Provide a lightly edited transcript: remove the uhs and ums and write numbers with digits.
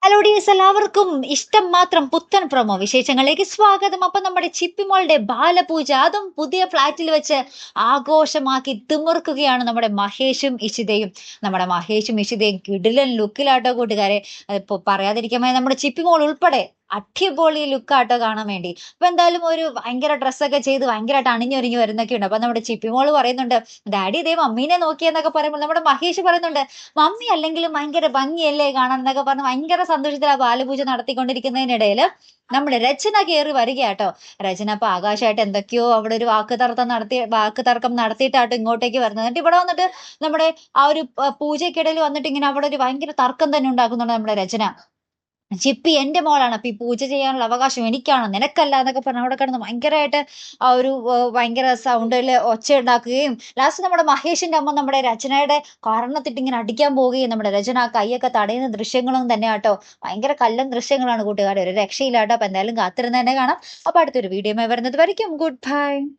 Hello dears, എല്ലാവർക്കും ഇഷ്ടം മാത്രം പുത്തൻ പ്രൊമോ വിശേഷങ്ങളിലേക്ക് സ്വാഗതം. അപ്പൊ നമ്മുടെ ചിപ്പിമോളുടെ ബാലപൂജ അതും പുതിയ ഫ്ലാറ്റിൽ വെച്ച് ആഘോഷമാക്കി തിമിർക്കുകയാണ് നമ്മുടെ മഹേഷും ഇഷിതയും കിടിലൻ ലുക്കിലാട്ടോ കൂട്ടുകാരെ. ഇപ്പൊ പറയാതിരിക്കാൻ വയ്യ, നമ്മുടെ ചിപ്പിമോൾ ഉൾപ്പെടെ അടിപൊളി ലുക്കാട്ടോ കാണാൻ വേണ്ടി. അപ്പൊ എന്തായാലും ഒരു ഭയങ്കര ഡ്രസ്സൊക്കെ ചെയ്ത് ഭയങ്കരമായിട്ട് അണിഞ്ഞൊരുങ്ങി വരുന്നൊക്കെ ഉണ്ട്. അപ്പൊ നമ്മുടെ ചിപ്പിമോള് പറയുന്നുണ്ട്, ഡാഡി ഇതേ മമ്മീനെ നോക്കിയെന്നൊക്കെ പറയുമ്പോൾ നമ്മുടെ മഹേഷ് പറയുന്നുണ്ട്, മമ്മി അല്ലെങ്കിലും ഭയങ്കര ഭംഗിയല്ലേ കാണാൻ എന്നൊക്കെ പറഞ്ഞ് ഭയങ്കര സന്തോഷത്തിൽ ആ ബാലപൂജ നടത്തിക്കൊണ്ടിരിക്കുന്നതിനിടയിൽ നമ്മുടെ രചന കയറി വരികയാട്ടോ. രചന അപ്പൊ ആകാശമായിട്ട് എന്തൊക്കെയോ അവിടെ ഒരു വാക്ക് തർക്കം നടത്തിയിട്ടാട്ടോ ഇങ്ങോട്ടേക്ക് വരുന്നത്. എന്നിട്ട് ഇവിടെ വന്നിട്ട് നമ്മുടെ ആ ഒരു പൂജയ്ക്കിടയിൽ വന്നിട്ട് ഇങ്ങനെ അവിടെ ഒരു ഭയങ്കര തർക്കം തന്നെ ഉണ്ടാക്കുന്നുണ്ട് നമ്മുടെ രചന. ചിപ്പി എന്റെ മോളാണ്, അപ്പൊ ഈ പൂജ ചെയ്യാനുള്ള അവകാശം എനിക്കാണ്, നിനക്കല്ല എന്നൊക്കെ പറഞ്ഞ് അവിടെ കിടന്ന് ഭയങ്കരമായിട്ട് ആ ഒരു ഭയങ്കര സൗണ്ടില് ഒച്ച ഉണ്ടാക്കുകയും ലാസ്റ്റ് നമ്മുടെ മഹേഷിന്റെ അമ്മ നമ്മുടെ രചനയുടെ കാരണത്തിട്ട് ഇങ്ങനെ അടിക്കാൻ പോവുകയും നമ്മുടെ രചന ആ കൈയൊക്കെ തടയുന്ന ദൃശ്യങ്ങളും തന്നെ ആട്ടോ. ഭയങ്കര കല്ലൻ ദൃശ്യങ്ങളാണ് കൂട്ടുകാരെ, ഒരു രക്ഷയില്ലാട്ടോ. അപ്പൊ എന്തായാലും കാത്തിരുന്ന് തന്നെ കാണാം. അപ്പൊ അടുത്തൊരു വീഡിയോ വരുന്നത് വരയ്ക്കും ഗുഡ് ബൈ.